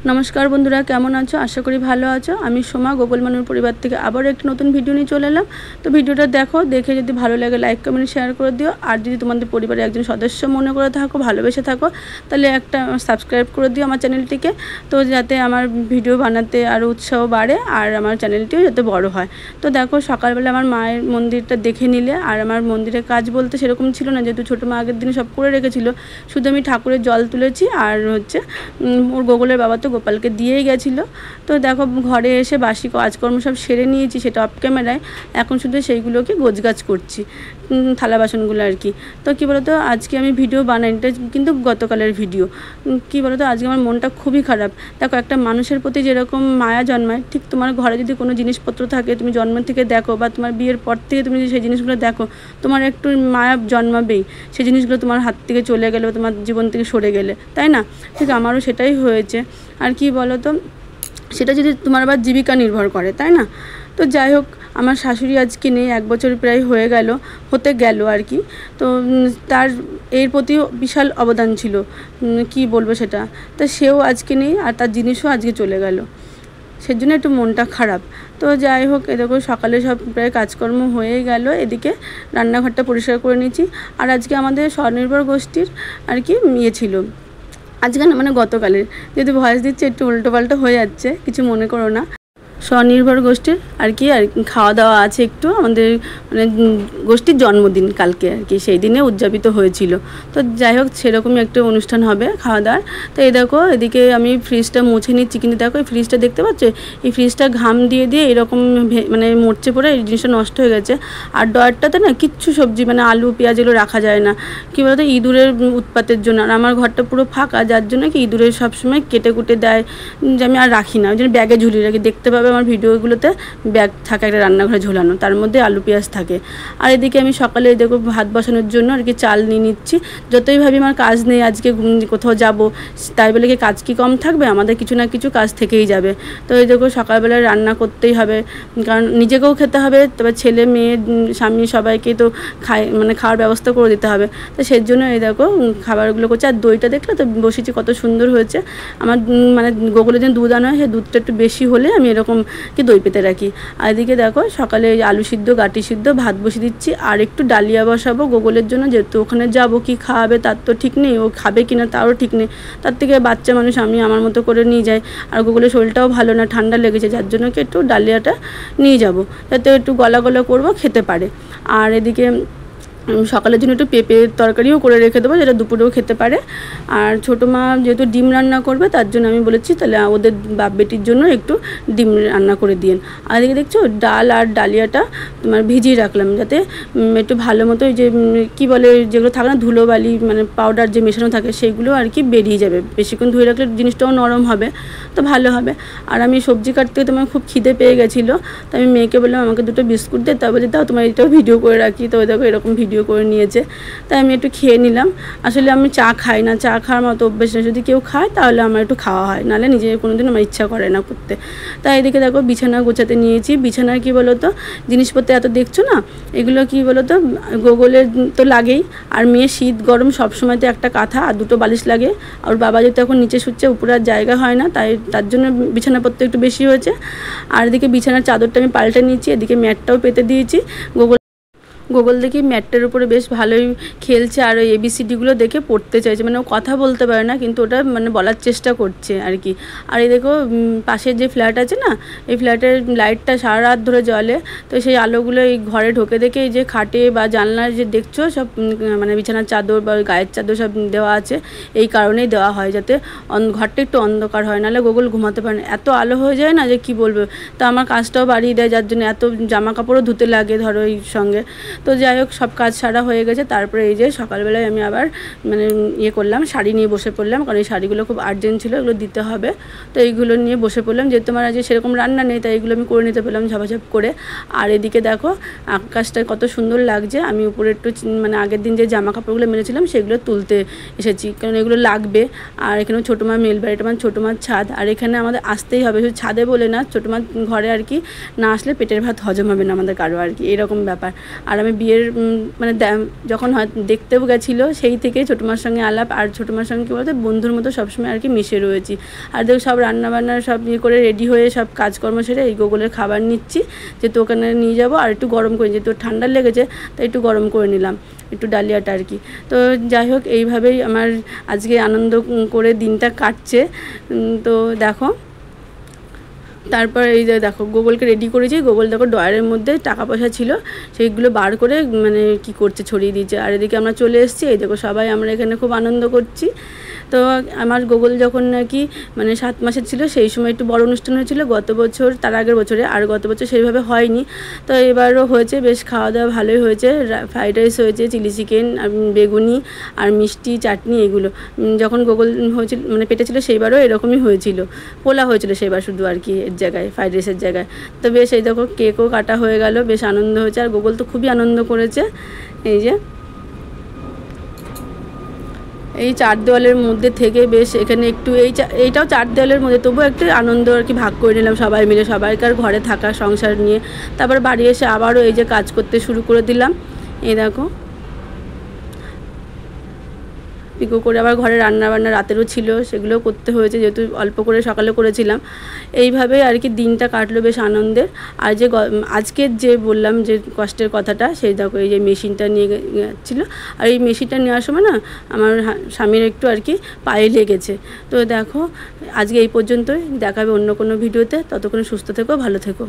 नमस्कार बंधुरा केमन आछो आशा करी भालो आछो। आमी सोमा गोकुल मानुर परिवार थेके आबारो एक नतुन भिडियो निये चले एलाम। तो भिडियोटा देखो, देखे यदि भालो लागे लाइक कमेंट शेयर करे दिओ। और यदि तोमादेर परिवारे एकजन सदस्य मने करे थाको भालोबेसे थाको ताहले एकटा सबस्क्राइब करे दिओ आमार चैनलटिके, तो जाते आमार भिडियो बानाते आरो उत्साह बाड़े और आमार चैनलटिओ जाते बड़ो हय। तो देखो सकालबेला आमार मायेर मंदिरटा देखे निले। और आमार मंदिरे काज बोलते सेरकम छिलो ना, जेहेतु छोटो मा आगेर दिने सब करे रेखेछिलो, शुधु आमि ठाकुरेर जल तुलेछि और होच्छे ओर गोकुलेर बाबा तो गोपालके दिएई गेछिलो। तो देखो घरे एसे बासी काजकर्म सब सेरे निएछि, सेटा अफ क्यामेराय एखन शुधु सेइगुलोके गोछगाछ करछि, थाला बासनगुलो आर कि। तो कि बोलतो आजके आमि भिडियो बानाई, एटा किन्तु गतकालेर भिडियो। कि बोलतो आजके आमार मनटा खुबই खाराप। देखो একটা মানুষের প্রতি যেরকম মায়া জন্মায়, ঠিক তোমার ঘরে যদি কোনো জিনিসপত্র থাকে, তুমি জন্ম থেকে দেখো বা তোমার বিয়ের পর থেকে তুমি যদি সেই জিনিসগুলো দেখো, তোমার একটু মায়া জন্মাবেই। সেই জিনিসগুলো তোমার হাত থেকে চলে গেলে বা তোমার জীবন থেকে সরে গেলে, তাই না? ঠিক আমারও সেটাই হয়েছে। আর কি বলো তো, সেটা যদি তোমার আবার জীবিকা নির্ভর করে, তাই না? তো যাই হোক, আমার শাশুড়ি আজকে নেই, 1 বছর প্রায় হতে গেল আর কি। তো তার এর প্রতিও বিশাল অবদান ছিল, কি বলবো সেটা। তো সেও আজকে নেই আর তার জিনিসও আজকে চলে গেল, সেজন্য একটু মনটা খারাপ। তো যাই হোক, এ দেখো সকালে সব প্রায় কাজকর্ম হয়ে গেল। এদিকে রান্নাঘরটা পরিষ্কার করে নিয়েছি। আর আজকে আমাদের স্বনির্ভর গোষ্ঠীর আর কি ইয়ে ছিল আজকে না, মানে গতকালের। যেহেতু ভয়েস দিচ্ছে একটু উল্টোপাল্টা হয়ে যাচ্ছে, কিছু মনে করো না। স্বনির্ভর গোষ্ঠীর আর কি খাওয়া দাওয়া আছে একটু, আমাদের মানে গোষ্ঠীর জন্মদিন কালকে আর কি, সেই দিনে উদযাপিত হয়েছিল। তো যাই হোক, সেরকমই একটা অনুষ্ঠান হবে খাওয়া দাওয়ার। তো এই দেখো এদিকে আমি ফ্রিজটা মুছে নিচ্ছি, কিন্তু দেখো এই ফ্রিজটা দেখতে পাচ্ছ, এই ফ্রিজটা ঘাম দিয়ে দিয়ে এরকম মানে মরচে পড়ে এই জিনিসটা নষ্ট হয়ে গেছে। আর ডয়ারটাতে না কিচ্ছু সবজি মানে আলু পেঁয়াজ এগুলো রাখা যায় না, কী বলতো ইঁদুরের উৎপাতের জন্য। আর আমার ঘরটা পুরো ফাঁকা, যার জন্য কি ইঁদুরের সবসময় কেটে কুটে দেয়, যে আমি আর রাখি না, ওই জন্য ব্যাগে ঝুলিয়ে রাখি। দেখতে পাবে আমার ভিডিওগুলোতে ব্যাগ থাকে একটা রান্নাঘরে ঝোলানো, তার মধ্যে আলু পেঁয়াজ থাকে। আর এদিকে আমি সকালে দেখো ভাত বসানোর জন্য আর কি চাল নিয়ে নিচ্ছি। যতই ভাবি আমার কাজ নেই আজকে, কোথাও যাব, তাই বলে কি কাজ কি কম থাকবে? আমাদের কিছু না কিছু কাজ থেকেই যাবে। তো এই দেখো সকালবেলা রান্না করতেই হবে, কারণ নিজেকেও খেতে হবে, তবে ছেলে মেয়ে স্বামী সবাইকে তো মানে খাওয়ার ব্যবস্থা করে দিতে হবে। তো সেই জন্য এই দেখো খাবারগুলো করছে। আর দইটা দেখলে তো বসেছি কত সুন্দর হয়েছে। আমার মানে গোকুলের যে দুধ আনা হয়, সেই দুধটা একটু বেশি হলে আমি এরকম কি দই পেতে রাখি। আর এদিকে দেখো সকালে আলু সিদ্ধ গাটি সিদ্ধ ভাত বসিয়ে দিচ্ছি। আর একটু ডালিয়া বসাবো গোকুলের জন্য, যেহেতু ওখানে যাবো, কি খাওয়াবে তার তো ঠিক নেই, ও খাবে কিনা তারও ঠিক নেই। তার থেকে বাচ্চা মানুষ আমি আমার মতো করে নিয়ে যাই। আর গোকুলের শরীরটাও ভালো না, ঠান্ডা লেগেছে, যার জন্য কি একটু ডালিয়াটা নিয়ে যাব, যাতে একটু গলা গলা করবো, খেতে পারে। আর এদিকে সকালের জন্য একটু পেঁপের তরকারিও করে রেখে দেবো, যেটা দুপুরেও খেতে পারে। আর ছোটো মা যেহেতু ডিম রান্না করবে, তার জন্য আমি বলেছি তাহলে ওদের বাপ বেটির জন্য একটু ডিম রান্না করে দিন। আর এদিকে দেখছো ডাল আর ডালিয়াটা তোমার ভিজিয়ে রাখলাম, যাতে একটু ভালো মতো যে কী বলে যেগুলো থাকে না ধুলোবালি মানে পাউডার যে মেশানো থাকে, সেইগুলো আর কি বেরিয়ে যাবে। বেশিক্ষণ ধুয়ে রাখলে জিনিসটাও নরম হবে, তো ভালো হবে। আর আমি সবজি কাটতে তোমার খুব খিদে পেয়ে গেছিলো, তো আমি মেয়েকে বললাম আমাকে 2টো বিস্কুট দে, তা বলে দাও তোমার এটাও ভিডিও করে রাখি। তো দেখো এরকম ভিডিও করে নিয়েছে, তাই আমি একটু খেয়ে নিলাম। আসলে আমি চা খাই না, চা খাওয়ার মতো অভ্যেস না, যদি কেউ খায় তাহলে আমার একটু খাওয়া হয়, নাহলে নিজে কোনোদিন আমার ইচ্ছা করে না করতে। তাই এদিকে দেখো বিছানা গোছাতে নিয়েছি। বিছানার কি বলো তো জিনিসপত্র এত দেখছো না, এগুলো কি বলো তো গোগলের তো লাগেই। আর মেয়ে শীত গরম সবসময় তো একটা কাঁথা আর 2টো বালিশ লাগে। আর বাবা যেহেতু এখন নিচে শুচ্ছে, উপরে আর জায়গা হয় না, তাই তার জন্য বিছানাপত্র একটু বেশি হয়েছে। আর এদিকে বিছানার চাদরটা আমি পাল্টে নিয়েছি, এদিকে ম্যাটটাও পেতে দিয়েছি। গোগল দেখি ম্যাটটার উপরে বেশ ভালোই খেলছে, আর ওই ABCDগুলো দেখে পড়তে চাইছে, মানে ও কথা বলতে পারে না, কিন্তু ওটা মানে বলার চেষ্টা করছে আর কি। আর এই দেখো পাশের যে ফ্ল্যাট আছে না, এই ফ্ল্যাটের লাইটটা সারা রাত ধরে জ্বলে। তো সেই আলোগুলো এই ঘরে ঢোকে দেখে এই যে খাটে বা জানলার যে দেখছো সব মানে বিছানার চাদর বা গায়ের চাদর সব দেওয়া আছে, এই কারণেই দেওয়া হয়, যাতে ঘরটা একটু অন্ধকার হয়, নাহলে গোগল ঘুমাতে পারে না, এত আলো হয়ে যায় না যে কি বলবো। তো আমার কাজটাও বাড়িয়ে দেয়, যার জন্য এত জামা কাপড়ও ধুতে লাগে ধরো এই সঙ্গে। তো যাই হোক সব কাজ সারা হয়ে গেছে। তারপরে এই যে সকালবেলায় আমি আবার মানে ইয়ে করলাম, শাড়ি নিয়ে বসে পড়লাম, কারণ এই শাড়িগুলো খুব আর্জেন্ট ছিল, এগুলো দিতে হবে। তো এইগুলো নিয়ে বসে পড়লাম, যেহেতু আমার আজ সেরকম রান্না নেই, তাই এগুলো আমি করে নিতে পেলাম ঝাপাঝাপ করে। আর এদিকে দেখো আকাশটা কত সুন্দর লাগছে। আমি উপরে একটু মানে আগের দিন যে জামা কাপড়গুলো মেরেছিলাম সেগুলো তুলতে এসেছি, কারণ এগুলো লাগবে। আর এখানে ছোটো মা মেল বাড়িটা মানে ছোটো মার ছাদ, আর এখানে আমাদের আসতেই হবে, শুধু ছাদে বলে না, ছোটো মার ঘরে আর কি না আসলে পেটের ভাত হজম হবে না আমাদের কারো আর কি, এরকম ব্যাপার। আর আমি বিয়ের মানে যখন দেখতেও গেছিলো সেই থেকে ছোটো মার সঙ্গে আলাপ, আর ছোটো মার সঙ্গে কী বলতো বন্ধুর মতো সবসময় আর কি মিশে রয়েছি। আর দেখো সব রান্নাবান্না সব ইয়ে করে রেডি হয়ে সব কাজকর্ম সেরে এই গোগলের খাবার নিচ্ছি, যেহেতু ওখানে নিয়ে যাবো, আর একটু গরম করে, যেহেতু ঠান্ডা লেগেছে তাই একটু গরম করে নিলাম একটু ডালিয়াটা আর কি। তো যাই হোক এইভাবেই আমার আজকে আনন্দ করে দিনটা কাটছে। তো দেখো তারপর এই যে দেখো গোগলকে রেডি করেছি, গোগল দেখো ডয়ারের মধ্যে টাকা পয়সা ছিল সেইগুলো বার করে মানে কি করছে ছড়িয়ে দিয়েছে। আর এদিকে আমরা চলে এসেছি, এই দেখো সবাই আমরা এখানে খুব আনন্দ করছি। তো আমার গোগল যখন নাকি মানে 7 মাসের ছিল সেই সময় একটু বড় অনুষ্ঠান হয়েছিল গত বছর, তার আগের বছরে, আর গত বছর সেইভাবে হয়নি। তো এবারও হয়েছে, বেশ খাওয়া দাওয়া ভালোই হয়েছে, ফ্রাইড রাইস হয়েছে, চিলি চিকেন, বেগুনি আর মিষ্টি চাটনি এগুলো। যখন গোগল হয়েছিল মানে পেটে ছিল সেইবারও এরকমই হয়েছিল, পোলা হয়েছিল সেইবার শুধু আর কি এর জায়গায়, ফ্রাইড রাইসের জায়গায়। তো বেশ এই দেখো কেকও কাটা হয়ে গেল, বেশ আনন্দ হয়েছে, আর গোগল তো খুবই আনন্দ করেছে। এই যে এই 4 দেওয়ালের মধ্যে থেকে বেশ এখানে একটু এইটাও 4 দেওয়ালের মধ্যে, তবুও একটু আনন্দ আর কি ভাগ করে নিলাম সবাই মিলে, সবাইকার ঘরে থাকা সংসার নিয়ে। তারপর বাড়ি এসে আবারও এই যে কাজ করতে শুরু করে দিলাম। এই দেখো পিকো করে আবার ঘরে রান্নাবান্না রাতেরও ছিল, সেগুলোও করতে হয়েছে, যেহেতু অল্প করে সকালে করেছিলাম। এইভাবেই আর কি দিনটা কাটলো বেশ আনন্দের। আর যে আজকের যে বললাম যে কষ্টের কথাটা, সেই দেখো এই যে মেশিনটা নিয়ে যাচ্ছিলো, আর এই মেশিনটা নেওয়ার সময় না আমার স্বামীর একটু আর কি পায়ে লেগেছে। তো দেখো আজকে এই পর্যন্তই, দেখাবে অন্য কোনো ভিডিওতে, ততক্ষণ সুস্থ থেকো, ভালো থেকো।